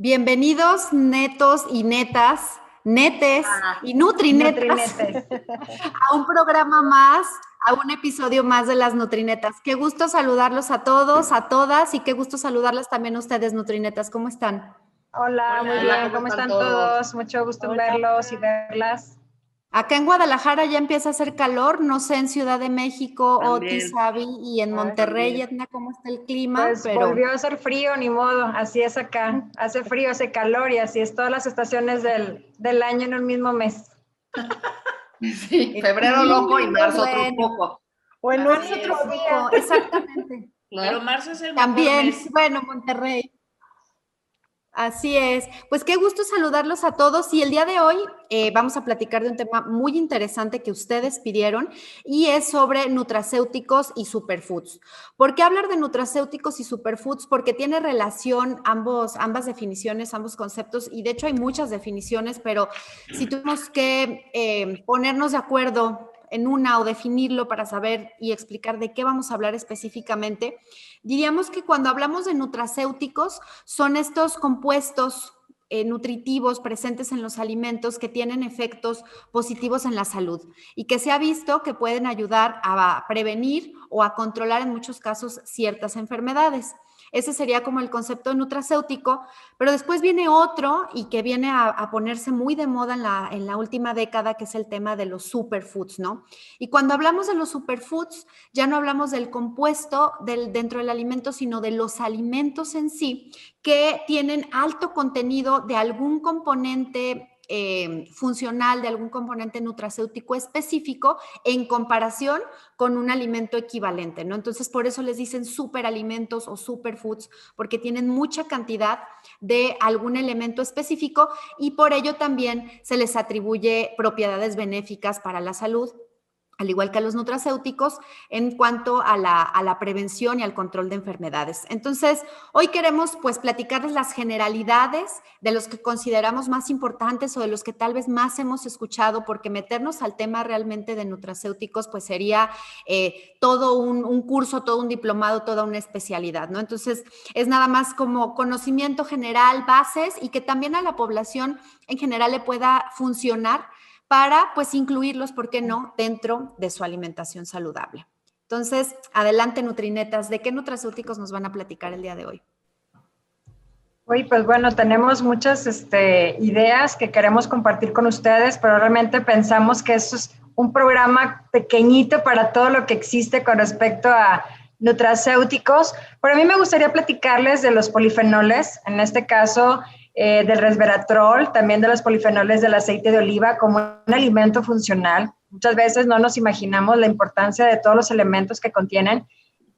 Bienvenidos netos y netas, netes y nutrinetas a un programa más, a un episodio más de las Nutrinetas. Qué gusto saludarlos a todos, a todas y qué gusto saludarlas también a ustedes, Nutrinetas. ¿Cómo están? Hola, muy bien. ¿Cómo están todos? Mucho gusto en verlos y verlas. Acá en Guadalajara ya empieza a hacer calor, no sé en Ciudad de México, Otis, Xavi, y en Monterrey, Edna, cómo está el clima, Pues volvió a hacer frío, ni modo, así es acá. Hace frío, hace calor y así es todas las estaciones del año en un mismo mes. Sí, febrero loco y marzo otro poco. O en marzo otro poco, exactamente. Pero marzo es el También, mejor mes. bueno, Monterrey. Así es. Pues qué gusto saludarlos a todos y el día de hoy vamos a platicar de un tema muy interesante que ustedes pidieron y es sobre nutracéuticos y superfoods. ¿Por qué hablar de nutracéuticos y superfoods? Porque tiene relación ambas definiciones, ambos conceptos y de hecho hay muchas definiciones, pero si tuvimos que ponernos de acuerdo en una o definirlo para saber y explicar de qué vamos a hablar específicamente, diríamos que cuando hablamos de nutracéuticos son estos compuestos nutritivos presentes en los alimentos que tienen efectos positivos en la salud y que se ha visto que pueden ayudar a prevenir o a controlar en muchos casos ciertas enfermedades. Ese sería como el concepto de nutracéutico, pero después viene otro y que viene a ponerse muy de moda en la última década, que es el tema de los superfoods, ¿no? Y cuando hablamos de los superfoods, ya no hablamos del compuesto dentro del alimento, sino de los alimentos en sí, que tienen alto contenido de algún componente funcional, de algún componente nutracéutico específico en comparación con un alimento equivalente, ¿no? Entonces, por eso les dicen superalimentos o superfoods, porque tienen mucha cantidad de algún elemento específico y por ello también se les atribuye propiedades benéficas para la salud, al igual que a los nutracéuticos, en cuanto a la prevención y al control de enfermedades. Entonces, hoy queremos pues platicarles las generalidades de los que consideramos más importantes o de los que tal vez más hemos escuchado, porque meternos al tema realmente de nutracéuticos pues sería todo un curso, todo un diplomado, toda una especialidad, ¿no? Entonces, es nada más como conocimiento general, bases, y que también a la población en general le pueda funcionar para pues incluirlos, ¿por qué no?, dentro de su alimentación saludable. Entonces, adelante Nutrinetas, ¿de qué nutracéuticos nos van a platicar el día de hoy? Uy, pues bueno, tenemos muchas ideas que queremos compartir con ustedes, pero realmente pensamos que eso es un programa pequeñito para todo lo que existe con respecto a nutracéuticos. Pero a mí me gustaría platicarles de los polifenoles, en este caso del resveratrol, también de los polifenoles del aceite de oliva como un alimento funcional. Muchas veces no nos imaginamos la importancia de todos los elementos que contienen.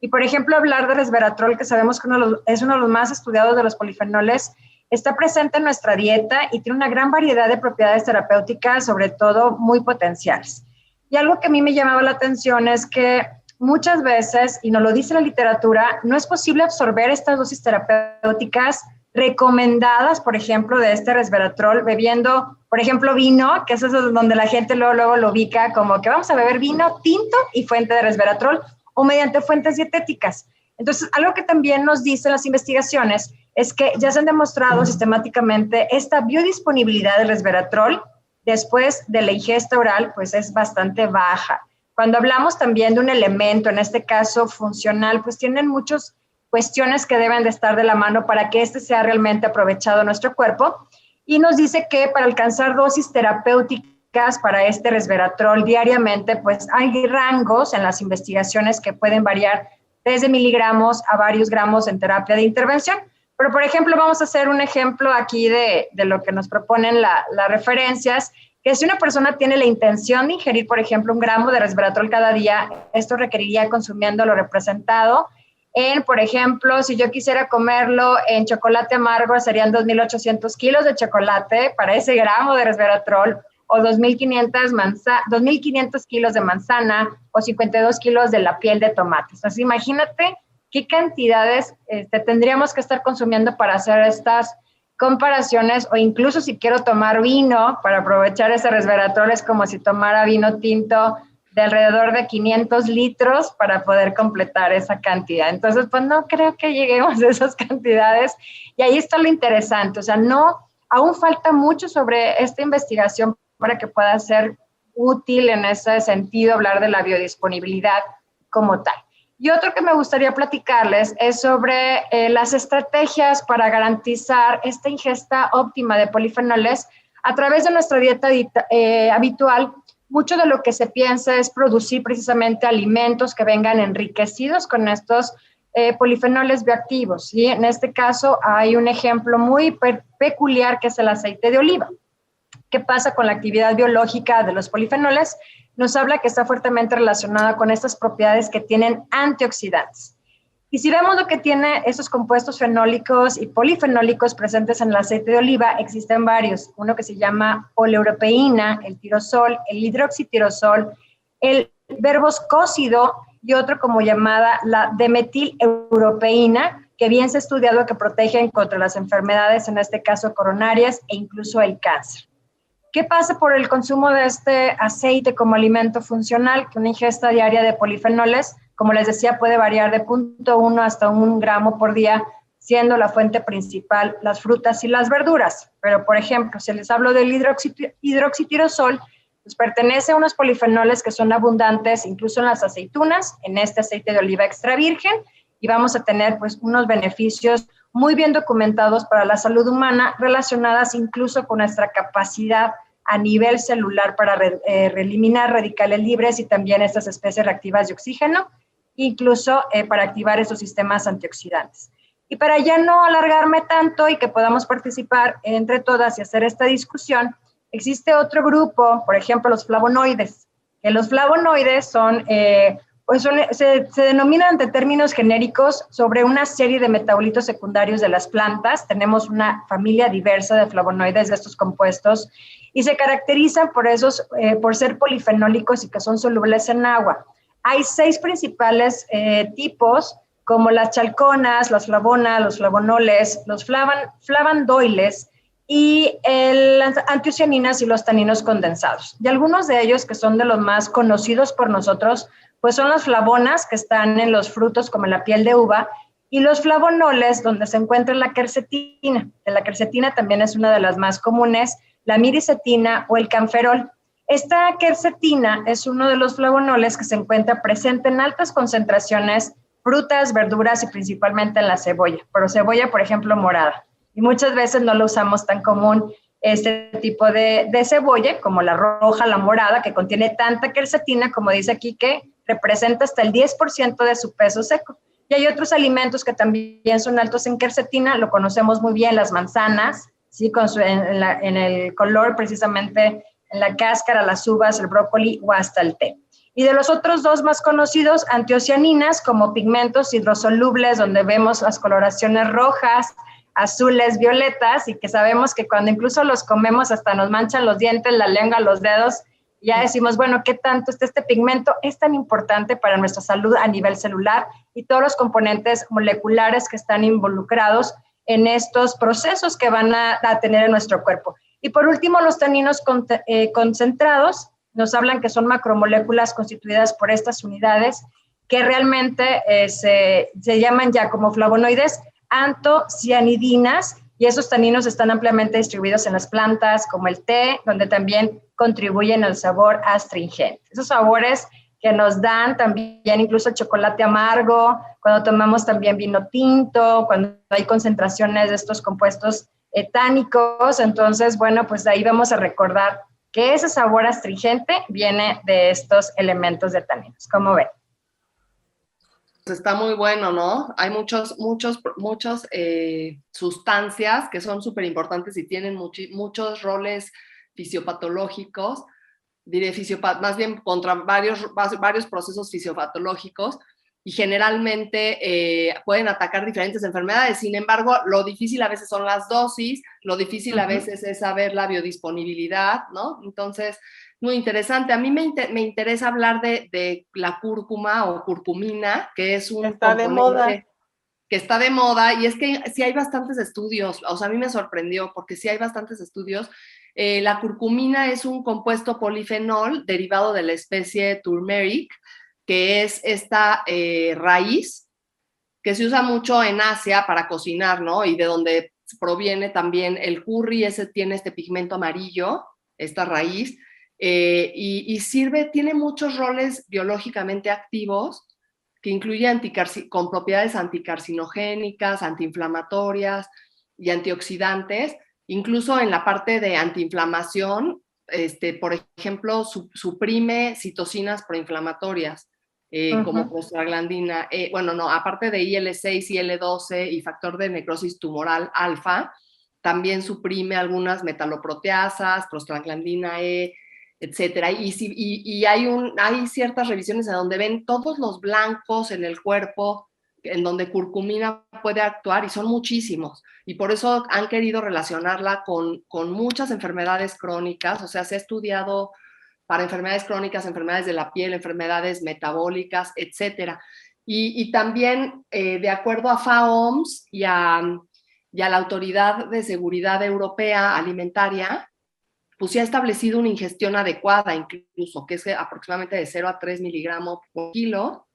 Y, por ejemplo, hablar de resveratrol, que sabemos que es uno de los más estudiados de los polifenoles, está presente en nuestra dieta y tiene una gran variedad de propiedades terapéuticas, sobre todo muy potenciales. Y algo que a mí me llamaba la atención es que muchas veces, y nos lo dice la literatura, no es posible absorber estas dosis terapéuticas recomendadas, por ejemplo, de este resveratrol, bebiendo, por ejemplo, vino, que eso es donde la gente luego lo ubica como que vamos a beber vino tinto y fuente de resveratrol, o mediante fuentes dietéticas. Entonces, algo que también nos dicen las investigaciones es que ya se han demostrado sistemáticamente esta biodisponibilidad del resveratrol después de la ingesta oral, pues es bastante baja. Cuando hablamos también de un elemento, en este caso funcional, pues tienen muchas cuestiones que deben de estar de la mano para que este sea realmente aprovechado en nuestro cuerpo. Y nos dice que para alcanzar dosis terapéuticas para este resveratrol diariamente, pues hay rangos en las investigaciones que pueden variar desde miligramos a varios gramos en terapia de intervención. Pero, por ejemplo, vamos a hacer un ejemplo aquí de lo que nos proponen las referencias, que si una persona tiene la intención de ingerir, por ejemplo, 1 gramo de resveratrol cada día, esto requeriría consumiendo lo representado en, por ejemplo, si yo quisiera comerlo en chocolate amargo, serían 2.800 kilos de chocolate para ese gramo de resveratrol, o 2.500 kilos de manzana, o 52 kilos de la piel de tomate. Entonces, imagínate qué cantidades tendríamos que estar consumiendo para hacer estas comparaciones, o incluso si quiero tomar vino para aprovechar ese resveratrol, es como si tomara vino tinto de alrededor de 500 litros para poder completar esa cantidad. Entonces, pues no creo que lleguemos a esas cantidades. Y ahí está lo interesante. O sea, aún falta mucho sobre esta investigación para que pueda ser útil en ese sentido hablar de la biodisponibilidad como tal. Y otro que me gustaría platicarles es sobre las estrategias para garantizar esta ingesta óptima de polifenoles a través de nuestra dieta habitual. Mucho de lo que se piensa es producir precisamente alimentos que vengan enriquecidos con estos polifenoles bioactivos. ¿Sí? En este caso hay un ejemplo muy peculiar que es el aceite de oliva. ¿Qué pasa con la actividad biológica de los polifenoles? Nos habla que está fuertemente relacionada con estas propiedades que tienen antioxidantes. Y si vemos lo que tiene esos compuestos fenólicos y polifenólicos presentes en el aceite de oliva, existen varios. Uno que se llama oleuropeína, el tirosol, el hidroxitirosol, el verboscócido y otro como llamada la demetileuropeína, que bien se ha estudiado que protegen contra las enfermedades, en este caso coronarias e incluso el cáncer. ¿Qué pasa por el consumo de este aceite como alimento funcional? Que una ingesta diaria de polifenoles, como les decía, puede variar de 0.1 hasta 1 gramo por día, siendo la fuente principal las frutas y las verduras. Pero, por ejemplo, si les hablo del hidroxitirosol, pues pertenece a unos polifenoles que son abundantes incluso en las aceitunas, en este aceite de oliva extra virgen, y vamos a tener pues unos beneficios muy bien documentados para la salud humana, relacionadas incluso con nuestra capacidad a nivel celular para eliminar radicales libres y también estas especies reactivas de oxígeno, incluso para activar esos sistemas antioxidantes. Y para ya no alargarme tanto y que podamos participar entre todas y hacer esta discusión, existe otro grupo, por ejemplo, los flavonoides. Que los flavonoides son... se denominan de términos genéricos sobre una serie de metabolitos secundarios de las plantas. Tenemos una familia diversa de flavonoides de estos compuestos y se caracterizan por ser polifenólicos y que son solubles en agua. Hay 6 principales tipos, como las chalconas, las flavonas, los flavonoles, los flavonoides y las antiocianinas y los taninos condensados. Y algunos de ellos, que son de los más conocidos por nosotros, pues son las flavonas, que están en los frutos como en la piel de uva, y los flavonoles, donde se encuentra la quercetina. La quercetina también es una de las más comunes, la miricetina o el camferol. Esta quercetina es uno de los flavonoles que se encuentra presente en altas concentraciones, frutas, verduras y principalmente en la cebolla, pero cebolla, por ejemplo, morada. Y muchas veces no lo usamos tan común este tipo de cebolla, como la roja, la morada, que contiene tanta quercetina, como dice aquí, que representa hasta el 10% de su peso seco. Y hay otros alimentos que también son altos en quercetina, lo conocemos muy bien, las manzanas, ¿sí? En el color, precisamente en la cáscara, las uvas, el brócoli o hasta el té. Y de los otros 2 más conocidos, antiocianinas, como pigmentos hidrosolubles, donde vemos las coloraciones rojas, azules, violetas, y que sabemos que cuando incluso los comemos hasta nos manchan los dientes, la lengua, los dedos, ya decimos, bueno, ¿qué tanto está este pigmento? Es tan importante para nuestra salud a nivel celular y todos los componentes moleculares que están involucrados en estos procesos que van a tener en nuestro cuerpo. Y por último, los taninos concentrados nos hablan que son macromoléculas constituidas por estas unidades que realmente se llaman ya como flavonoides antocianidinas, y esos taninos están ampliamente distribuidos en las plantas, como el té, donde también contribuyen al sabor astringente. Esos sabores que nos dan también incluso el chocolate amargo, cuando tomamos también vino tinto, cuando hay concentraciones de estos compuestos etánicos. Entonces, bueno, pues de ahí vamos a recordar que ese sabor astringente viene de estos elementos de taninos. ¿Cómo ven? Está muy bueno, ¿no? Hay muchas sustancias que son súper importantes y tienen muchos roles fisiopatológicos, diré más bien contra varios procesos fisiopatológicos, y generalmente pueden atacar diferentes enfermedades. Sin embargo, lo difícil a veces son las dosis, lo difícil a veces es saber la biodisponibilidad, ¿no? Entonces, muy interesante. A mí me interesa hablar de la cúrcuma o curcumina, que es un Está de moda. que está de moda, y es que sí hay bastantes estudios, o sea, a mí me sorprendió, porque sí hay bastantes estudios. La curcumina es un compuesto polifenol derivado de la especie turmeric, que es esta raíz que se usa mucho en Asia para cocinar, ¿no? Y de donde proviene también el curry, ese tiene este pigmento amarillo, esta raíz, y sirve, tiene muchos roles biológicamente activos, que incluye con propiedades anticarcinogénicas, antiinflamatorias y antioxidantes, incluso en la parte de antiinflamación, por ejemplo, suprime citocinas proinflamatorias, como prostaglandina, bueno, no, aparte de IL-6, IL-12 y factor de necrosis tumoral alfa, también suprime algunas metaloproteasas, prostaglandina E, etcétera. Y hay ciertas revisiones en donde ven todos los blancos en el cuerpo, en donde curcumina puede actuar, y son muchísimos. Y por eso han querido relacionarla con muchas enfermedades crónicas, o sea, se ha estudiado para enfermedades crónicas, enfermedades de la piel, enfermedades metabólicas, etcétera. Y también, de acuerdo a FAOMS y a la Autoridad de Seguridad Europea Alimentaria, pues se ha establecido una ingestión adecuada, incluso, que es aproximadamente de 0 a 3 miligramos por kilo,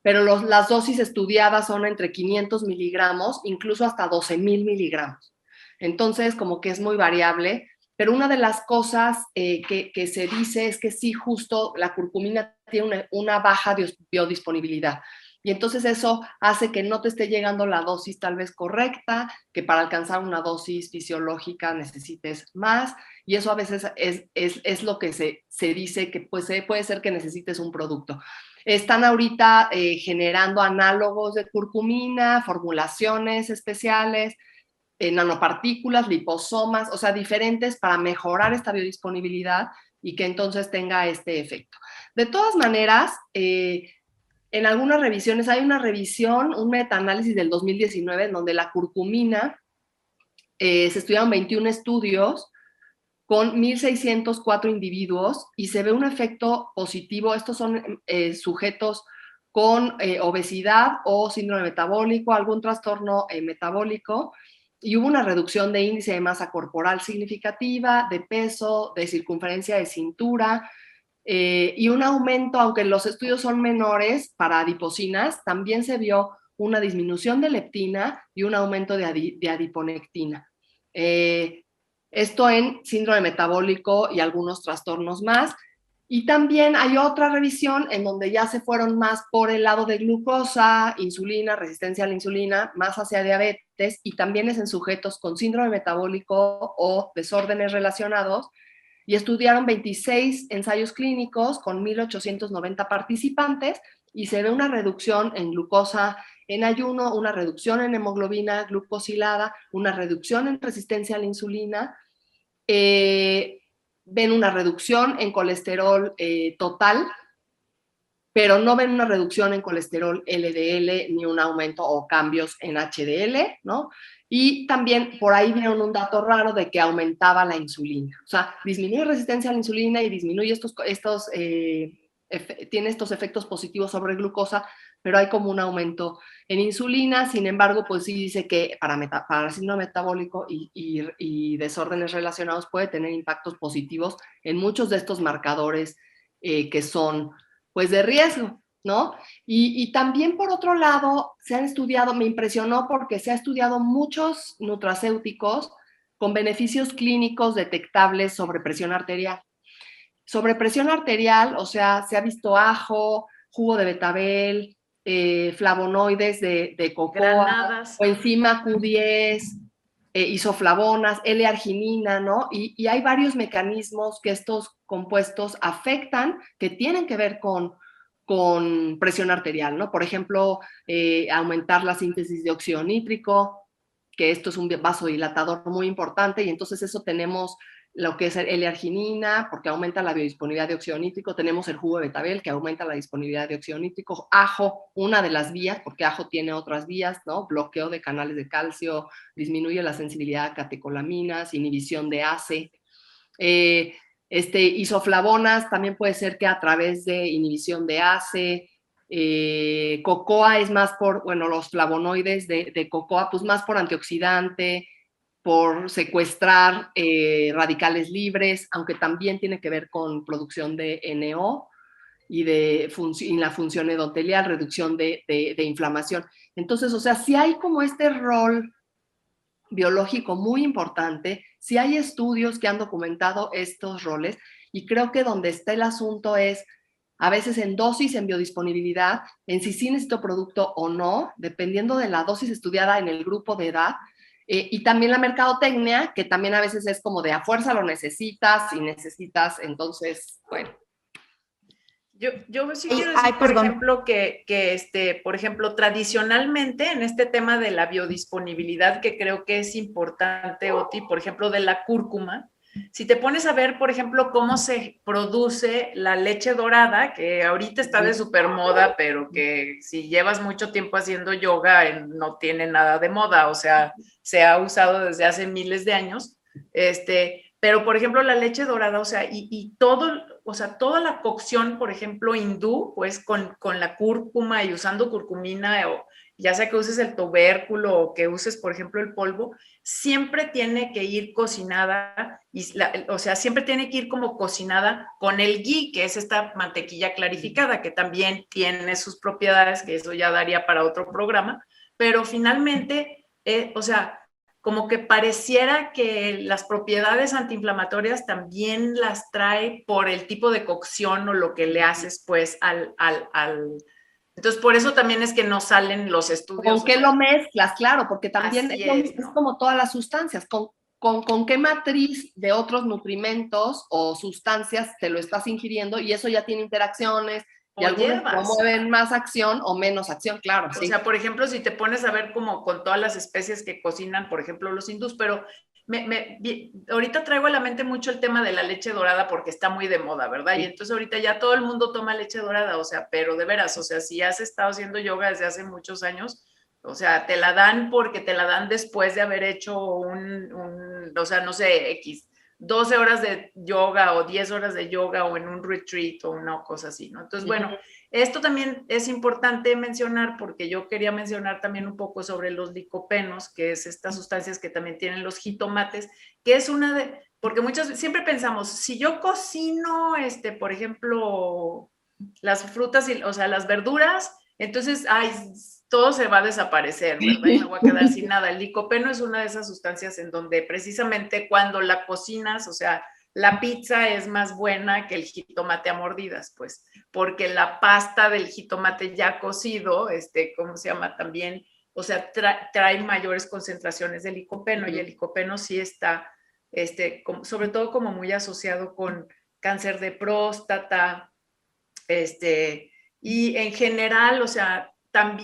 pero las dosis estudiadas son entre 500 miligramos, incluso hasta 12,000 miligramos. Entonces, como que es muy variable, pero una de las cosas que se dice es que sí, justo la curcumina tiene una baja biodisponibilidad. Y entonces eso hace que no te esté llegando la dosis tal vez correcta, que para alcanzar una dosis fisiológica necesites más, y eso a veces es lo que se dice que puede ser que necesites un producto. Están ahorita generando análogos de curcumina, formulaciones especiales, nanopartículas, liposomas, o sea, diferentes para mejorar esta biodisponibilidad y que entonces tenga este efecto. De todas maneras, en algunas revisiones, hay una revisión, un metaanálisis del 2019 en donde la curcumina, se estudiaron 21 estudios con 1,604 individuos y se ve un efecto positivo. Estos son sujetos con obesidad o síndrome metabólico, algún trastorno metabólico, y hubo una reducción de índice de masa corporal significativa, de peso, de circunferencia de cintura, y un aumento, aunque los estudios son menores para adipocinas, también se vio una disminución de leptina y un aumento de adiponectina. Esto en síndrome metabólico y algunos trastornos más. Y también hay otra revisión en donde ya se fueron más por el lado de glucosa, insulina, resistencia a la insulina, más hacia diabetes, y también es en sujetos con síndrome metabólico o desórdenes relacionados, y estudiaron 26 ensayos clínicos con 1,890 participantes, y se ve una reducción en glucosa en ayuno, una reducción en hemoglobina glucosilada, una reducción en resistencia a la insulina, ven una reducción en colesterol total, pero no ven una reducción en colesterol LDL ni un aumento o cambios en HDL, ¿no? Y también por ahí vieron un dato raro de que aumentaba la insulina. O sea, disminuye resistencia a la insulina y disminuye tiene estos efectos positivos sobre glucosa, pero hay como un aumento en insulina. Sin embargo, pues sí dice que para síndrome metabólico y desórdenes relacionados puede tener impactos positivos en muchos de estos marcadores que son pues de riesgo, ¿no? Y también por otro lado, se han estudiado, me impresionó porque se ha estudiado muchos nutracéuticos con beneficios clínicos detectables sobre presión arterial. Sobre presión arterial, o sea, se ha visto ajo, jugo de betabel, flavonoides de cocoa, granadas, coenzima Q10, isoflavonas, L-arginina, ¿no? Y hay varios mecanismos que estos compuestos afectan que tienen que ver con presión arterial, ¿no? Por ejemplo, aumentar la síntesis de óxido nítrico, que esto es un vasodilatador muy importante, y entonces eso tenemos lo que es el L-arginina, porque aumenta la biodisponibilidad de óxido nítrico, tenemos el jugo de betabel, que aumenta la disponibilidad de óxido nítrico, ajo, una de las vías, porque ajo tiene otras vías, ¿no? Bloqueo de canales de calcio, disminuye la sensibilidad a catecolaminas, inhibición de ACE. Isoflavonas también puede ser que a través de inhibición de ACE, Cocoa es más por, bueno, los flavonoides de cocoa, pues más por antioxidante, por secuestrar radicales libres, aunque también tiene que ver con producción de NO y la función endotelial, reducción de inflamación. Entonces, o sea, sí hay como este rol biológico muy importante, sí hay estudios que han documentado estos roles, y creo que donde está el asunto es a veces en dosis, en biodisponibilidad, en si sí necesito producto o no, dependiendo de la dosis estudiada en el grupo de edad, y también la mercadotecnia, que también a veces es como de a fuerza lo necesitas y necesitas, entonces, bueno. Yo sí quiero decir, por ejemplo, por ejemplo, tradicionalmente en este tema de la biodisponibilidad, que creo que es importante, Oti, por ejemplo, de la cúrcuma, si te pones a ver, por ejemplo, cómo se produce la leche dorada, que ahorita está de súper moda, pero que si llevas mucho tiempo haciendo yoga, no tiene nada de moda, o sea, se ha usado desde hace miles de años, pero por ejemplo la leche dorada, o sea, y todo, o sea, toda la cocción, por ejemplo, hindú, pues con la cúrcuma y usando curcumina, o ya sea que uses el tubérculo o que uses, por ejemplo, el polvo, siempre tiene que ir cocinada, o sea, siempre tiene que ir como cocinada con el ghee, que es esta mantequilla clarificada, que también tiene sus propiedades, que eso ya daría para otro programa, pero finalmente, o sea, como que pareciera que las propiedades antiinflamatorias también las trae por el tipo de cocción o lo que le haces pues Entonces por eso también es que no salen los estudios. ¿Con qué lo mezclas? Claro, porque también es ¿no? como todas las sustancias, con qué matriz de otros nutrimentos o sustancias te lo estás ingiriendo, y eso ya tiene interacciones, y algunos promueven más acción o menos acción, claro. O sea, por ejemplo, si te pones a ver como con todas las especies que cocinan, por ejemplo, los hindús, pero ahorita traigo a la mente mucho el tema de la leche dorada porque está muy de moda, ¿verdad? Sí. Y entonces ahorita ya todo el mundo toma leche dorada, o sea, pero de veras, o sea, si has estado haciendo yoga desde hace muchos años, o sea, te la dan porque te la dan después de haber hecho o sea, no sé, X, 12 horas de yoga o 10 horas de yoga o en un retreat o una cosa así, ¿no? Entonces, bueno, esto también es importante mencionar porque yo quería mencionar también un poco sobre los licopenos, que es estas sustancias que también tienen los jitomates, que es una de, porque siempre pensamos, si yo cocino, por ejemplo, las frutas, o sea, las verduras, entonces, ay, todo se va a desaparecer, ¿verdad? Y me voy a quedar sin nada. El licopeno es una de esas sustancias en donde precisamente cuando la cocinas, o sea, la pizza es más buena que el jitomate a mordidas, pues, porque la pasta del jitomate ya cocido, ¿cómo se llama? También, o sea, trae mayores concentraciones de licopeno, y el licopeno sí está, sobre todo como muy asociado con cáncer de próstata, y en general, o sea,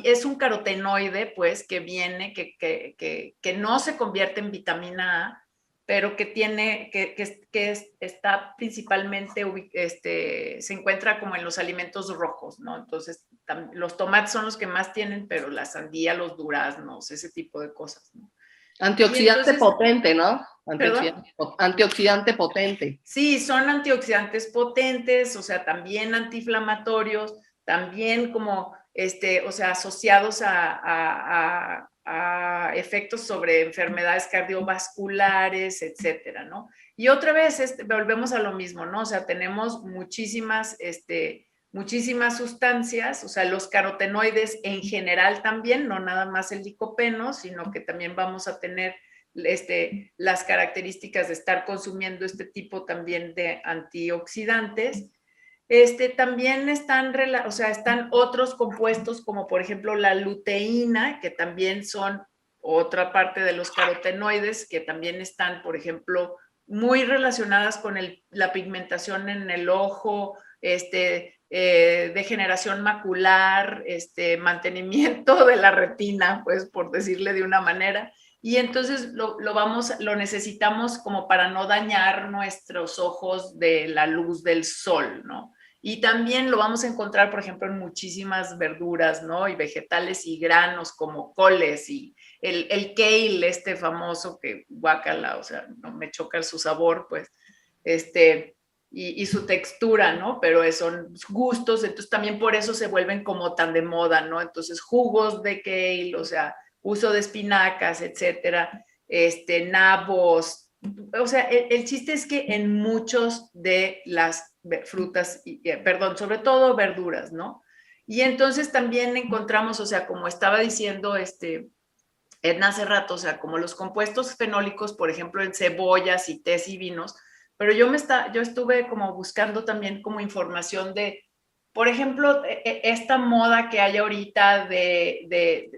es un carotenoide, pues, que viene, que no se convierte en vitamina A, pero que tiene, está principalmente, se encuentra como en los alimentos rojos, ¿no? Entonces, los tomates son los que más tienen, pero la sandía, los duraznos, ese tipo de cosas, ¿no? Antioxidante potente, ¿no? Antioxidante potente. Sí, son antioxidantes potentes, o sea, también antiinflamatorios, también como, o sea, asociados a efectos sobre enfermedades cardiovasculares, etcétera, ¿no? Y otra vez, volvemos a lo mismo, ¿no? O sea, tenemos muchísimas sustancias, o sea, los carotenoides en general también, no nada más el licopeno, sino que también vamos a tener las características de estar consumiendo este tipo también de antioxidantes. También están otros compuestos como por ejemplo la luteína, que también son otra parte de los carotenoides, que también están, por ejemplo, muy relacionadas con la pigmentación en el ojo, degeneración macular, mantenimiento de la retina, pues por decirle de una manera. Y entonces lo necesitamos como para no dañar nuestros ojos de la luz del sol, ¿no? Y también lo vamos a encontrar, por ejemplo, en muchísimas verduras, ¿no? Y vegetales y granos como coles y el kale, famoso que guácala, o sea, no me choca su sabor, pues, y su textura, ¿no? Pero son gustos, entonces también por eso se vuelven como tan de moda, ¿no? Entonces jugos de kale, o sea, uso de espinacas, etcétera, nabos, o sea, el chiste es que en muchos de las frutas, perdón, sobre todo verduras, ¿no? Y entonces también encontramos, o sea, como estaba diciendo Edna hace rato, o sea, como los compuestos fenólicos, por ejemplo, en cebollas y tés y vinos, pero yo estuve como buscando también como información de, por ejemplo, esta moda que hay ahorita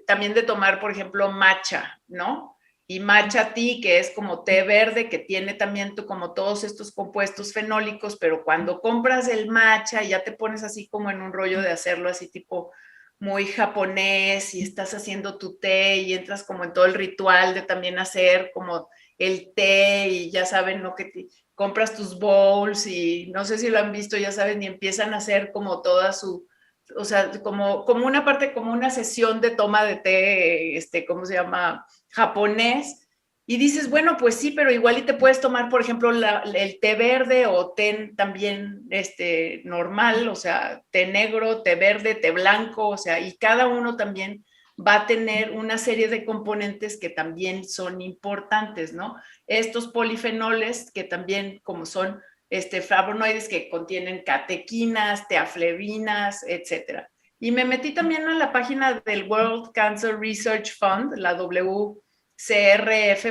también de tomar, por ejemplo, matcha, ¿no? Y matcha tea, que es como té verde, que tiene también como todos estos compuestos fenólicos, pero cuando compras el matcha y ya te pones así como en un rollo de hacerlo así tipo muy japonés y estás haciendo tu té y entras como en todo el ritual de también hacer como el té y ya saben, ¿no? Que compras tus bowls y no sé si lo han visto, ya saben, y empiezan a hacer como toda su, o sea, como una parte, como una sesión de toma de té, ¿cómo se llama? Japonés. Y dices, bueno, pues sí, pero igual y te puedes tomar, por ejemplo, el té verde o té también normal, o sea, té negro, té verde, té blanco, o sea, y cada uno también va a tener una serie de componentes que también son importantes, ¿no? Estos polifenoles que también como son flavonoides que contienen catequinas, teaflevinas, etcétera. Y me metí también a la página del World Cancer Research Fund, la WCRF,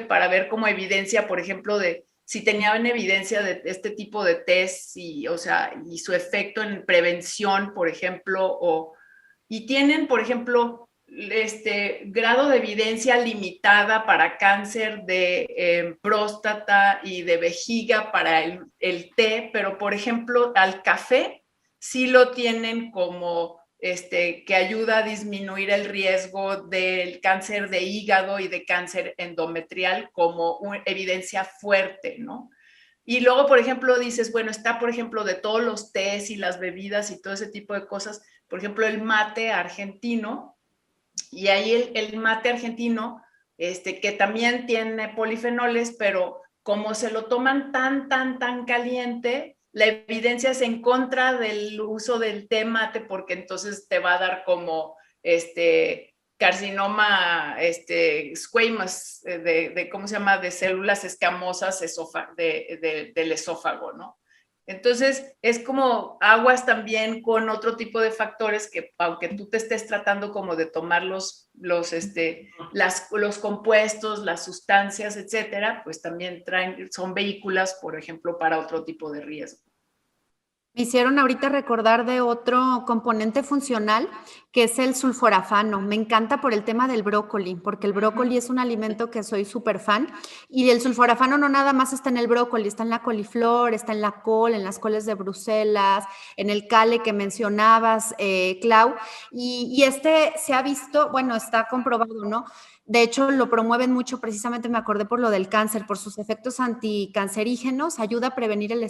para ver como evidencia, por ejemplo, de si tenían evidencia de este tipo de test y, o sea, y su efecto en prevención, por ejemplo, y tienen, por ejemplo, grado de evidencia limitada para cáncer de próstata y de vejiga para el té, pero por ejemplo al café sí lo tienen como que ayuda a disminuir el riesgo del cáncer de hígado y de cáncer endometrial como una evidencia fuerte, ¿no? Y luego, por ejemplo, dices, bueno, está, por ejemplo, de todos los tés y las bebidas y todo ese tipo de cosas, por ejemplo, el mate argentino, y ahí el mate argentino, que también tiene polifenoles, pero como se lo toman tan caliente, la evidencia es en contra del uso del té mate, porque entonces te va a dar como carcinoma squamous, ¿cómo se llama? De células escamosas del esófago, ¿no? Entonces, es como aguas también con otro tipo de factores que, aunque tú te estés tratando como de tomar los compuestos, las sustancias, etcétera, pues también son vehículas, por ejemplo, para otro tipo de riesgo. Me hicieron ahorita recordar de otro componente funcional que es el sulforafano. Me encanta por el tema del brócoli, porque el brócoli es un alimento que soy súper fan. Y el sulforafano no nada más está en el brócoli, está en la coliflor, está en la col, en las coles de Bruselas, en el cale que mencionabas, Clau. Y se ha visto, bueno, está comprobado, ¿no? De hecho, lo promueven mucho, precisamente me acordé por lo del cáncer, por sus efectos anticancerígenos, ayuda a prevenir el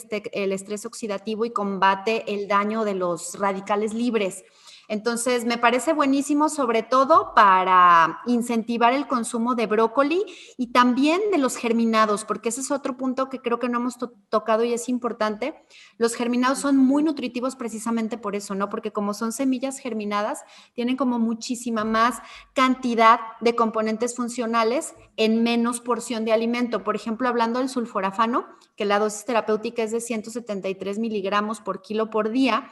estrés oxidativo y combate el daño de los radicales libres. Entonces, me parece buenísimo, sobre todo para incentivar el consumo de brócoli y también de los germinados, porque ese es otro punto que creo que no hemos tocado y es importante. Los germinados son muy nutritivos precisamente por eso, ¿no? Porque como son semillas germinadas, tienen como muchísima más cantidad de componentes funcionales en menos porción de alimento. Por ejemplo, hablando del sulforafano, que la dosis terapéutica es de 173 miligramos por kilo por día.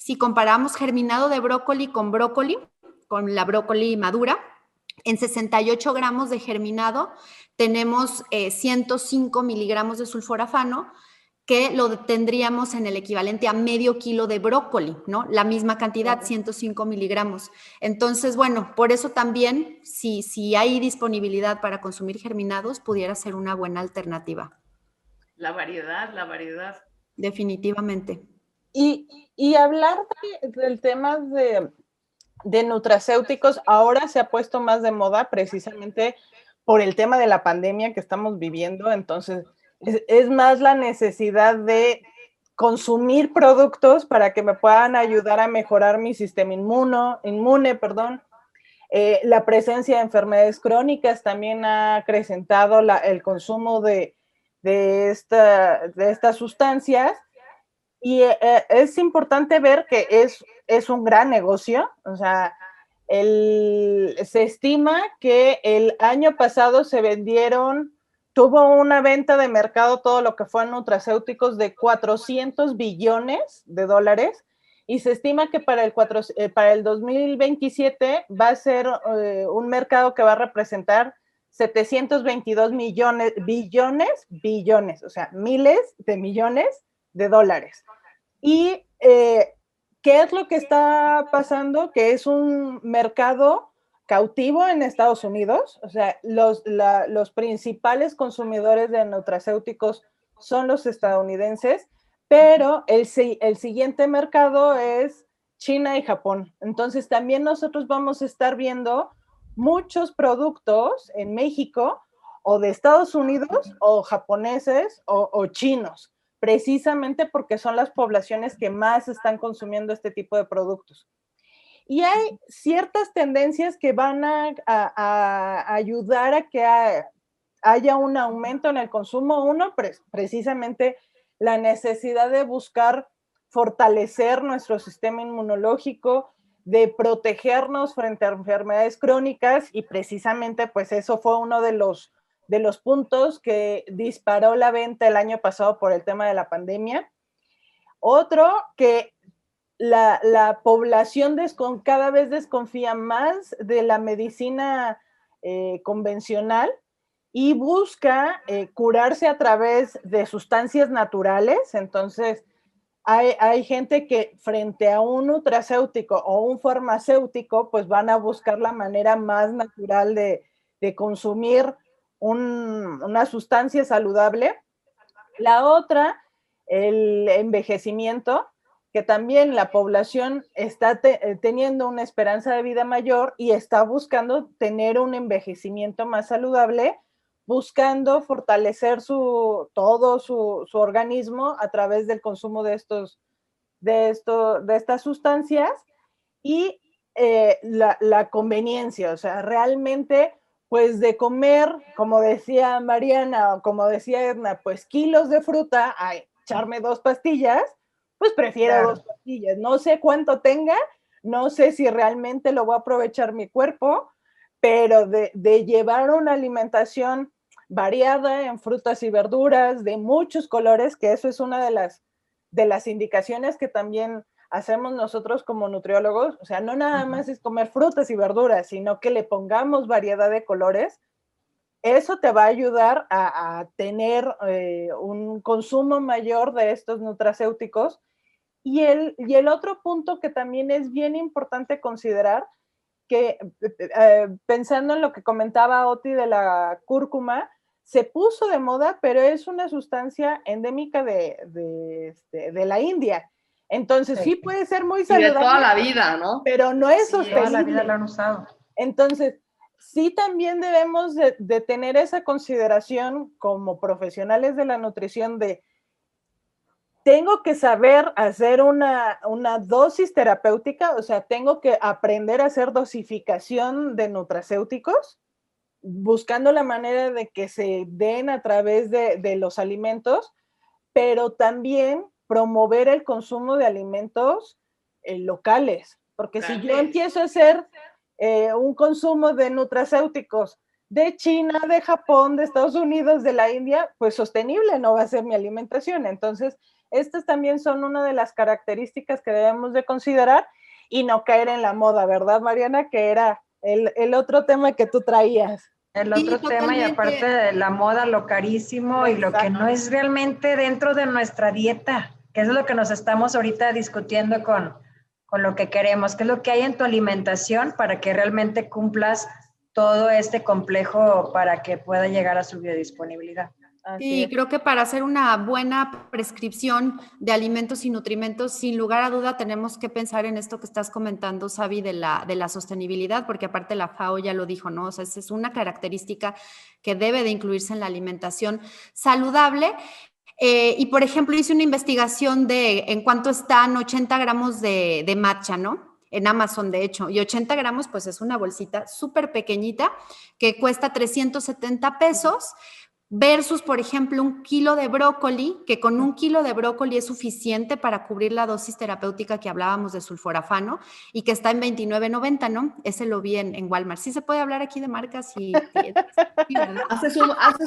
Si comparamos germinado de brócoli, con la brócoli madura, en 68 gramos de germinado tenemos 105 miligramos de sulforafano, que lo tendríamos en el equivalente a medio kilo de brócoli, ¿no? La misma cantidad, 105 miligramos. Entonces, bueno, por eso también, si hay disponibilidad para consumir germinados, pudiera ser una buena alternativa. La variedad. Definitivamente. Y hablar del tema de nutracéuticos ahora se ha puesto más de moda precisamente por el tema de la pandemia que estamos viviendo. Entonces, es más la necesidad de consumir productos para que me puedan ayudar a mejorar mi sistema inmune. La presencia de enfermedades crónicas también ha acrecentado el consumo de estas sustancias. Y es importante ver que es un gran negocio, o sea, se estima que el año pasado tuvo una venta de mercado, todo lo que fue nutracéuticos, de 400 billones de dólares, y se estima que para el 2027 va a ser un mercado que va a representar 722 billones, o sea, miles de millones de dólares. Y ¿qué es lo que está pasando? Que es un mercado cautivo en Estados Unidos, o sea, los principales consumidores de nutracéuticos son los estadounidenses, pero el siguiente mercado es China y Japón. Entonces también nosotros vamos a estar viendo muchos productos en México o de Estados Unidos o japoneses o chinos, precisamente porque son las poblaciones que más están consumiendo este tipo de productos. Y hay ciertas tendencias que van a ayudar a que haya un aumento en el consumo. Uno, precisamente la necesidad de buscar fortalecer nuestro sistema inmunológico, de protegernos frente a enfermedades crónicas, y precisamente pues eso fue uno de los puntos que disparó la venta el año pasado por el tema de la pandemia. Otro, que la población cada vez desconfía más de la medicina convencional y busca curarse a través de sustancias naturales. Entonces, hay gente que frente a un nutracéutico o un farmacéutico, pues van a buscar la manera más natural de consumir una sustancia saludable. La otra, el envejecimiento, que también la población está teniendo una esperanza de vida mayor y está buscando tener un envejecimiento más saludable, buscando fortalecer todo su organismo a través del consumo de estas sustancias. Y la conveniencia, o sea, realmente, pues de comer, como decía Mariana o como decía Edna, pues kilos de fruta, a echarme 2 pastillas, pues prefiero 2 pastillas. No sé cuánto tenga, no sé si realmente lo voy a aprovechar mi cuerpo, pero de llevar una alimentación variada en frutas y verduras, de muchos colores, que eso es una de las indicaciones que también hacemos nosotros como nutriólogos. O sea, no nada más es comer frutas y verduras, sino que le pongamos variedad de colores. Eso te va a ayudar a tener un consumo mayor de estos nutracéuticos. Y el otro punto que también es bien importante considerar, que pensando en lo que comentaba Oti de la cúrcuma, se puso de moda, pero es una sustancia endémica de la India. Entonces sí puede ser muy saludable. Y de toda la vida, ¿no? Pero no es sostenible. Toda la vida lo han usado. Entonces, sí también debemos de tener esa consideración como profesionales de la nutrición de tengo que saber hacer una dosis terapéutica, o sea, tengo que aprender a hacer dosificación de nutracéuticos, buscando la manera de que se den a través de los alimentos, pero también promover el consumo de alimentos locales, porque si yo empiezo a hacer un consumo de nutracéuticos de China, de Japón, de Estados Unidos, de la India, pues sostenible no va a ser mi alimentación. Entonces, estas también son una de las características que debemos de considerar y no caer en la moda, ¿verdad, Mariana? Que era el otro tema que tú traías. El otro Sí, tema, y aparte de la moda, lo carísimo. Exacto. Y lo que no es realmente dentro de nuestra dieta, que es lo que nos estamos ahorita discutiendo con lo que queremos, qué es lo que hay en tu alimentación para que realmente cumplas todo este complejo para que pueda llegar a su biodisponibilidad. Sí, creo que para hacer una buena prescripción de alimentos y nutrimentos, sin lugar a duda tenemos que pensar en esto que estás comentando, Sabi, de la sostenibilidad, porque aparte la FAO ya lo dijo, ¿no? O sea, esa es una característica que debe de incluirse en la alimentación saludable. Y, por ejemplo, hice una investigación de en cuánto están 80 gramos de matcha, ¿no? En Amazon, de hecho, y 80 gramos, pues es una bolsita súper pequeñita que cuesta 370 pesos. versus, por ejemplo, 1 kilo de brócoli, que con 1 kilo de brócoli es suficiente para cubrir la dosis terapéutica que hablábamos de sulforafano y que está en $29.90, ¿no? Ese lo vi en Walmart. Sí se puede hablar aquí de marcas y sí, ¿verdad? Haces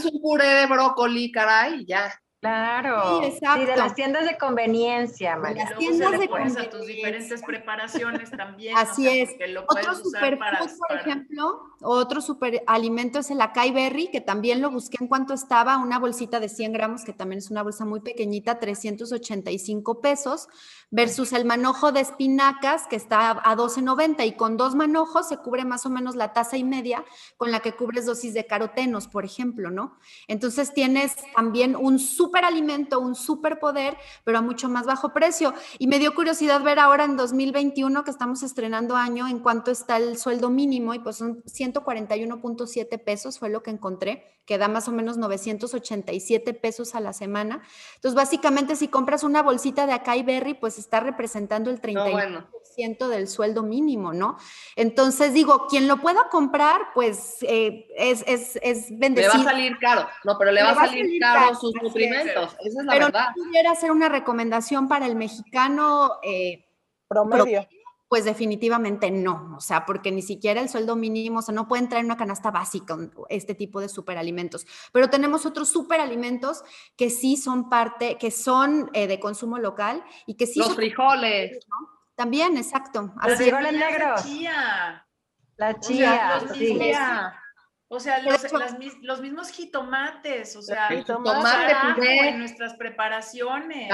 un puré de brócoli, caray, y ya. Claro. Sí, exacto. Sí, de las tiendas de conveniencia, María. Las Luego se tiendas le de pones a tus conveniencia. diferentes preparaciones también. Así o sea, es. porque lo Otro puedes usar superfood, por ejemplo, otro superalimento es el acai berry, que también lo busqué en cuánto estaba, una bolsita de 100 gramos, que también es una bolsa muy pequeñita, 385 pesos, versus el manojo de espinacas, que está a 12.90, y con 2 manojos se cubre más o menos la taza y media con la que cubres dosis de carotenos, por ejemplo, ¿no? Entonces tienes también un superalimento, un superpoder, pero a mucho más bajo precio. Y me dio curiosidad ver ahora en 2021, que estamos estrenando año, en cuánto está el sueldo mínimo, y pues son 141.7 pesos, fue lo que encontré, que da más o menos 987 pesos a la semana. Entonces, básicamente, si compras una bolsita de acai berry, pues está representando el 31% del sueldo mínimo, ¿no? Entonces, digo, quien lo pueda comprar, pues es bendecido. Le va a salir caro, no, pero le va a salir caro sus nutrimentos, esa es la Pero verdad. no pudiera ser una recomendación para el mexicano Promedio. pues definitivamente no, o sea, porque ni siquiera el sueldo mínimo, o sea, no puede entrar en una canasta básica este tipo de superalimentos. Pero tenemos otros superalimentos que sí son parte, que son de consumo local y que sí Los son frijoles. ¿no? También, exacto. Los Así es. frijoles negros. Chía. La chía, los sí. mismos, o sea, De hecho, los mismos jitomates, o sea, El Jitomate, jitomate, carajo, puré, en nuestras preparaciones.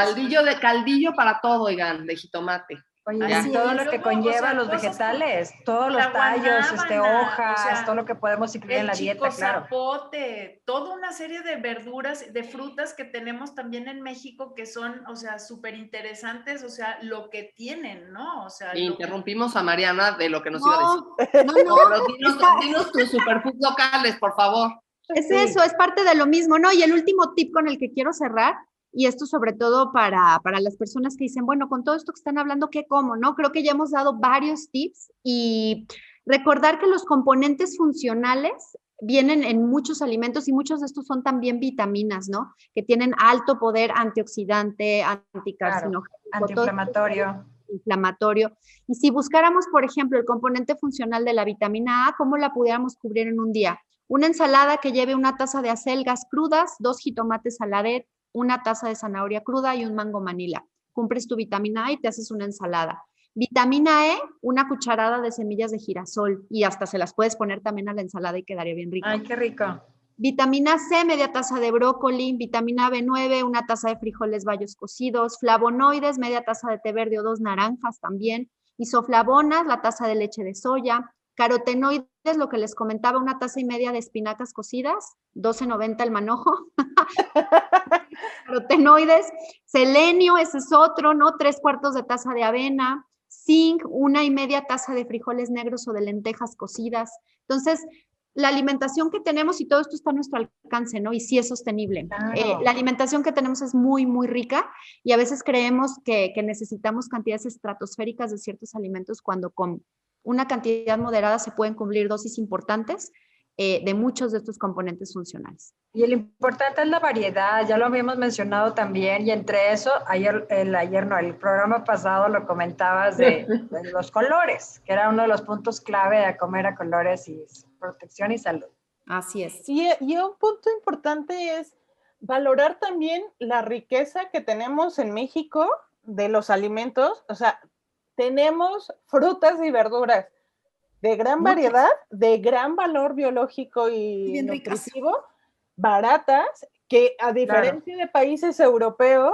caldillo para todo, oigan, de jitomate. Oye, Ya. y todo Y lo que luego, conlleva o sea, los cosas vegetales, todos la los tallos, guanábana, hojas, o sea, todo lo que podemos incluir en el la dieta, chico claro. zapote, toda una serie de verduras, de frutas que tenemos también en México que son, o sea, súper interesantes, o sea, lo que tienen, ¿no? O sea, Interrumpimos a Mariana de lo que nos iba a decir. No, Pero dinos tus superfoods locales, por favor. es eso, es parte de lo mismo, ¿no? Y el último tip con el que quiero cerrar, y esto sobre todo para las personas que dicen, bueno, con todo esto que están hablando, ¿qué como? ¿No? Creo que ya hemos dado varios tips y recordar que los componentes funcionales vienen en muchos alimentos y muchos de estos son también vitaminas, ¿no? Que tienen alto poder antioxidante, anticarcinogénico, claro, antiinflamatorio. Inflamatorio. Y si buscáramos, por ejemplo, el componente funcional de la vitamina A, ¿cómo la pudiéramos cubrir en un día? Una ensalada que lleve una taza de acelgas crudas, 2 jitomates saladet, una taza de zanahoria cruda y un mango manila. Cumples tu vitamina A y te haces una ensalada. Vitamina E, una cucharada de semillas de girasol y hasta se las puedes poner también a la ensalada y quedaría bien rico. Ay, qué rico. Vitamina C, media taza de brócoli. Vitamina B9, una taza de frijoles bayos cocidos. Flavonoides, media taza de té verde o 2 naranjas también. Isoflavonas, la taza de leche de soya. Carotenoides, lo que les comentaba, una taza y media de espinacas cocidas, 12.90 el manojo. Carotenoides, selenio, ese es otro, ¿no? 3/4 de taza de avena, zinc, 1,5 taza de frijoles negros o de lentejas cocidas. Entonces, la alimentación que tenemos, y todo esto está a nuestro alcance, ¿no? Y sí es sostenible. Claro. La alimentación que tenemos es muy, muy rica y a veces creemos que necesitamos cantidades estratosféricas de ciertos alimentos cuando con una cantidad moderada se pueden cumplir dosis importantes de muchos de estos componentes funcionales. Y lo importante es la variedad, ya lo habíamos mencionado también, y entre eso, el programa pasado lo comentabas de los colores, que era uno de los puntos clave de comer a colores y protección y salud. Así es. Y un punto importante es valorar también la riqueza que tenemos en México de los alimentos, o sea, tenemos frutas y verduras de gran variedad, de gran valor biológico y nutritivo, baratas, que a diferencia de países europeos,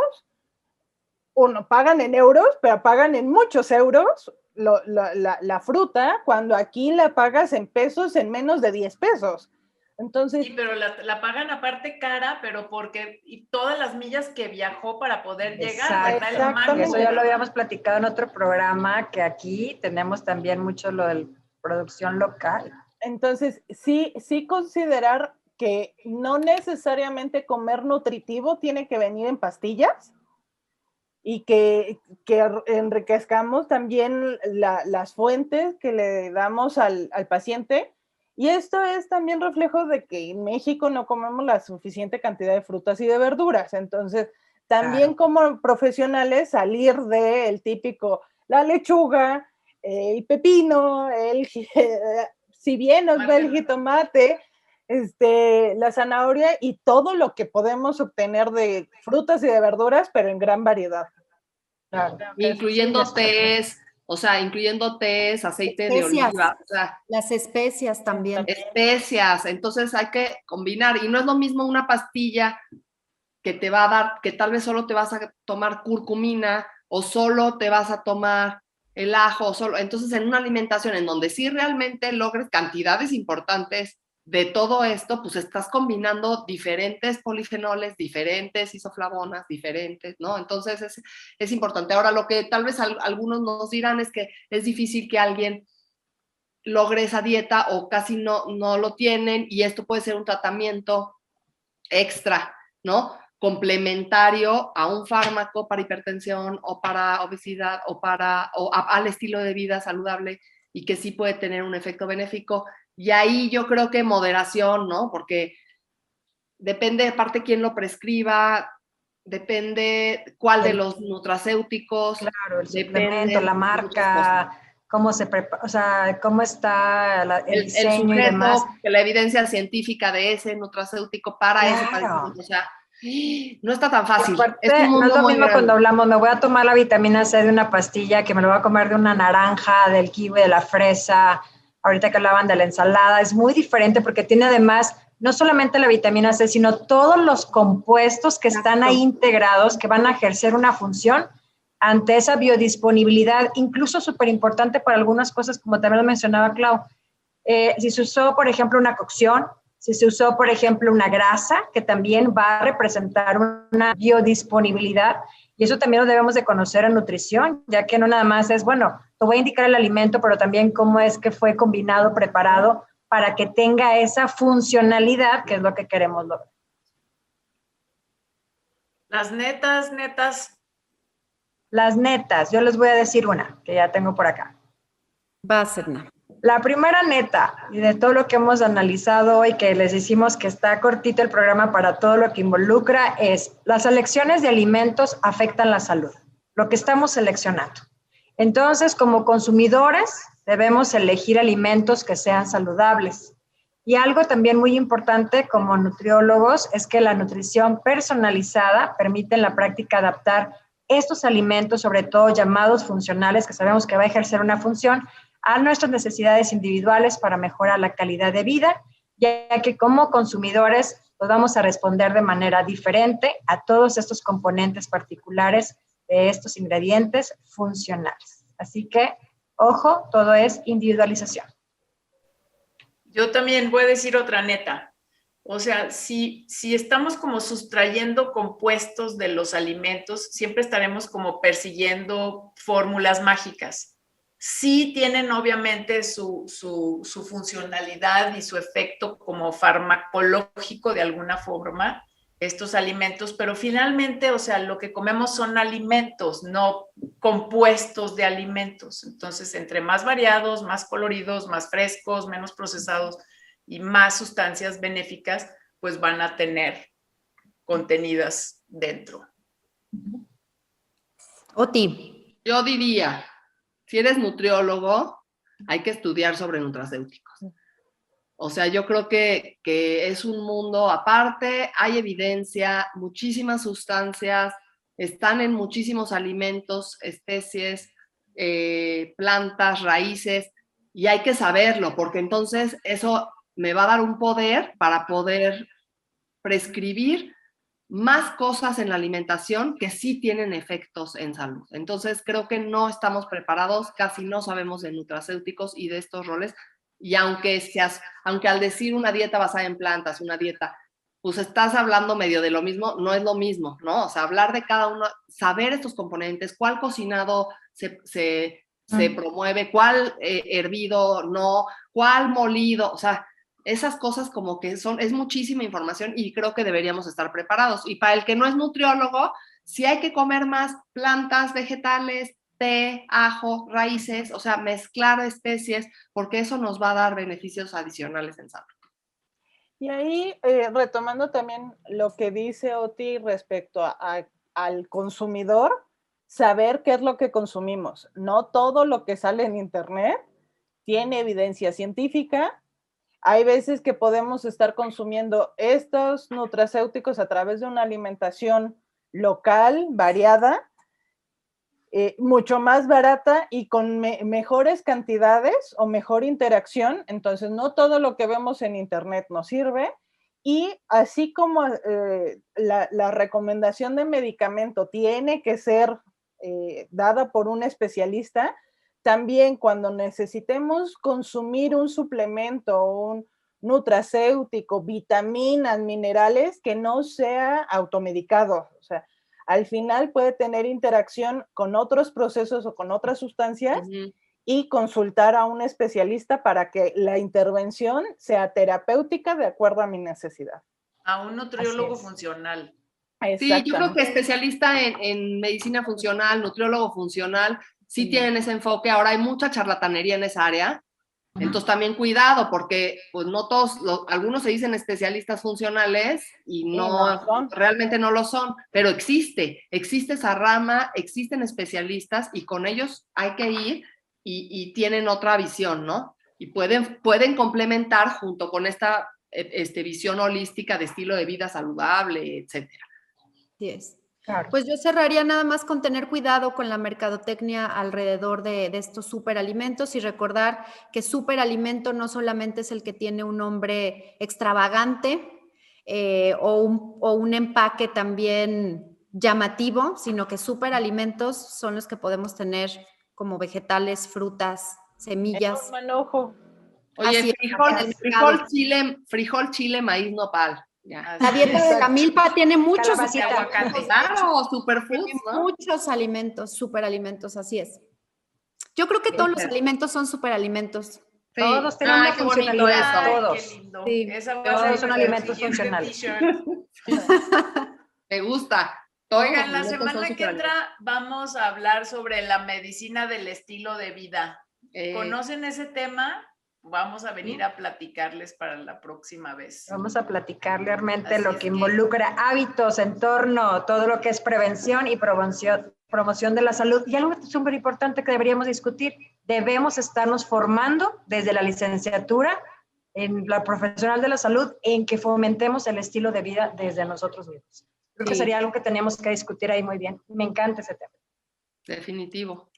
uno pagan en euros, pero pagan en muchos euros la fruta, cuando aquí la pagas en pesos, en menos de 10 pesos. Entonces, sí, pero la pagan aparte cara, pero porque y todas las millas que viajó para poder llegar, ¿verdad? Exactamente. Eso ya lo habíamos platicado en otro programa, que aquí tenemos también mucho lo de producción local. Entonces, sí considerar que no necesariamente comer nutritivo tiene que venir en pastillas y que enriquezcamos también las fuentes que le damos al paciente Y esto es también reflejo de que en México no comemos la suficiente cantidad de frutas y de verduras. Entonces, también como profesionales salir del típico, la lechuga, el pepino, si bien nos ve el jitomate, la zanahoria y todo lo que podemos obtener de frutas y de verduras, pero en gran variedad. Claro. Incluyendo tés, o sea, incluyendo tés, aceite de oliva, o sea, las especias también. Especias, entonces hay que combinar y no es lo mismo una pastilla que te va a dar, que tal vez solo te vas a tomar curcumina o solo te vas a tomar el ajo, solo, entonces en una alimentación en donde sí realmente logres cantidades importantes de todo esto, pues estás combinando diferentes polifenoles, diferentes isoflavonas, diferentes, ¿no? Entonces es importante. Ahora, lo que tal vez algunos nos dirán es que es difícil que alguien logre esa dieta o casi no lo tienen y esto puede ser un tratamiento extra, ¿no? Complementario a un fármaco para hipertensión o para obesidad o al estilo de vida saludable y que sí puede tener un efecto benéfico. Y ahí yo creo que moderación, ¿no? Porque depende, aparte, quién lo prescriba, depende cuál de los nutracéuticos. Claro, el suplemento, la marca, cómo se prepara, o sea, cómo está el diseño el sujeto, y demás. La evidencia científica de ese nutracéutico para ese padecimiento, o sea, no está tan fácil. Es no es lo mismo cuando hablamos, me voy a tomar la vitamina C de una pastilla, que me lo voy a comer de una naranja, del kiwi, de la fresa, ahorita que hablaban de la ensalada, es muy diferente porque tiene además no solamente la vitamina C, sino todos los compuestos que están ahí integrados, que van a ejercer una función ante esa biodisponibilidad, incluso súper importante para algunas cosas, como también lo mencionaba Clau. Si se usó, por ejemplo, una cocción, si se usó, por ejemplo, una grasa, que también va a representar una biodisponibilidad, y eso también lo debemos de conocer en nutrición, ya que no nada más es, bueno, te voy a indicar el alimento, pero también cómo es que fue combinado, preparado, para que tenga esa funcionalidad, que es lo que queremos lograr. Las netas. Las netas, yo les voy a decir una, que ya tengo por acá. Va a ser nada. La primera neta, y de todo lo que hemos analizado hoy, que les decimos que está cortito el programa para todo lo que involucra, es las elecciones de alimentos afectan la salud, lo que estamos seleccionando. Entonces, como consumidores, debemos elegir alimentos que sean saludables. Y algo también muy importante como nutriólogos es que la nutrición personalizada permite en la práctica adaptar estos alimentos, sobre todo llamados funcionales, que sabemos que va a ejercer una función, a nuestras necesidades individuales para mejorar la calidad de vida, ya que como consumidores pues vamos a responder de manera diferente a todos estos componentes particulares de estos ingredientes funcionales. Así que, ojo, todo es individualización. Yo también voy a decir otra neta. O sea, si estamos como sustrayendo compuestos de los alimentos, siempre estaremos como persiguiendo fórmulas mágicas. Sí tienen obviamente su funcionalidad y su efecto como farmacológico de alguna forma, estos alimentos, pero finalmente, o sea, lo que comemos son alimentos, no compuestos de alimentos. Entonces, entre más variados, más coloridos, más frescos, menos procesados y más sustancias benéficas, pues van a tener contenidas dentro. Oti. Yo diría, si eres nutriólogo, hay que estudiar sobre nutracéuticos. O sea, yo creo que es un mundo aparte, hay evidencia, muchísimas sustancias, están en muchísimos alimentos, especies, plantas, raíces, y hay que saberlo, porque entonces eso me va a dar un poder para poder prescribir más cosas en la alimentación que sí tienen efectos en salud. Entonces, creo que no estamos preparados, casi no sabemos de nutracéuticos y de estos roles, y aunque al decir una dieta basada en plantas, una dieta, pues estás hablando medio de lo mismo, no es lo mismo, ¿no? O sea, hablar de cada uno, saber estos componentes, cuál cocinado se promueve, cuál hervido no, cuál molido, o sea, esas cosas como que es muchísima información y creo que deberíamos estar preparados. Y para el que no es nutriólogo, sí hay que comer más plantas, vegetales, té, ajo, raíces, o sea, mezclar especies, porque eso nos va a dar beneficios adicionales en salud. Y ahí, retomando también lo que dice Oti respecto al consumidor, saber qué es lo que consumimos. No todo lo que sale en internet tiene evidencia científica. Hay veces que podemos estar consumiendo estos nutracéuticos a través de una alimentación local, variada, mucho más barata y con mejores cantidades o mejor interacción. Entonces, no todo lo que vemos en internet nos sirve. Y así como la recomendación de medicamento tiene que ser dada por un especialista, también cuando necesitemos consumir un suplemento, un nutracéutico, vitaminas, minerales, que no sea automedicado. O sea, al final puede tener interacción con otros procesos o con otras sustancias y consultar a un especialista para que la intervención sea terapéutica de acuerdo a mi necesidad. A un nutriólogo funcional. Sí, yo creo que especialista en medicina funcional, nutriólogo funcional, sí tienen ese enfoque. Ahora hay mucha charlatanería en esa área. Entonces también cuidado, porque pues no todos, algunos se dicen especialistas funcionales y realmente no lo son, pero existe esa rama, existen especialistas y con ellos hay que ir y tienen otra visión, ¿no? Y pueden complementar junto con esta visión holística de estilo de vida saludable, etcétera. Así es. Claro. Pues yo cerraría nada más con tener cuidado con la mercadotecnia alrededor de estos superalimentos y recordar que superalimento no solamente es el que tiene un nombre extravagante o un empaque también llamativo, sino que superalimentos son los que podemos tener como vegetales, frutas, semillas. Oye, frijol, chile, maíz, nopal. Ya. La dieta de la milpa tiene muchos aguacates. Claro, superfoods, ¿no? Muchos alimentos, superalimentos, así es. Yo creo que todos los alimentos son superalimentos. Sí. Todos tienen una funcionalidad, todos. Qué lindo. Sí. Todos son alimentos funcionales. Me gusta. Oigan, la semana que entra vamos a hablar sobre la medicina del estilo de vida. ¿Conocen ese tema? Vamos a venir a platicarles para la próxima vez. Vamos a platicar realmente lo que involucra hábitos, entorno, todo lo que es prevención y promoción de la salud. Y algo súper importante que deberíamos discutir, debemos estarnos formando desde la licenciatura en la profesional de la salud en que fomentemos el estilo de vida desde nosotros mismos. Creo que sería algo que teníamos que discutir ahí muy bien. Me encanta ese tema. Definitivo.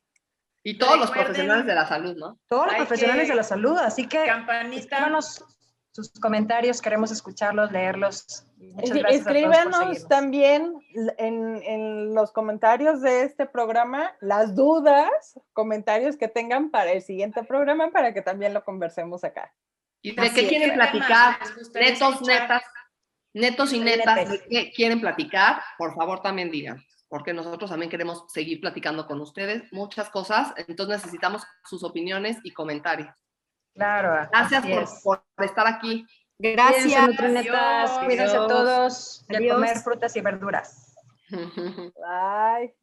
Y todos los profesionales de la salud, ¿no? Todos los profesionales de la salud, así que escríbanos sus comentarios, queremos escucharlos, leerlos. Muchas gracias. Escríbanos también en los comentarios de este programa las dudas, comentarios que tengan para el siguiente programa para que también lo conversemos acá. ¿Y de qué quieren platicar? Netos y netas, ¿de qué quieren platicar? Por favor, también digan, porque nosotros también queremos seguir platicando con ustedes muchas cosas, entonces necesitamos sus opiniones y comentarios. Claro. Gracias por estar aquí. Gracias. Nutrinetas, cuídense todos de comer frutas y verduras. Bye.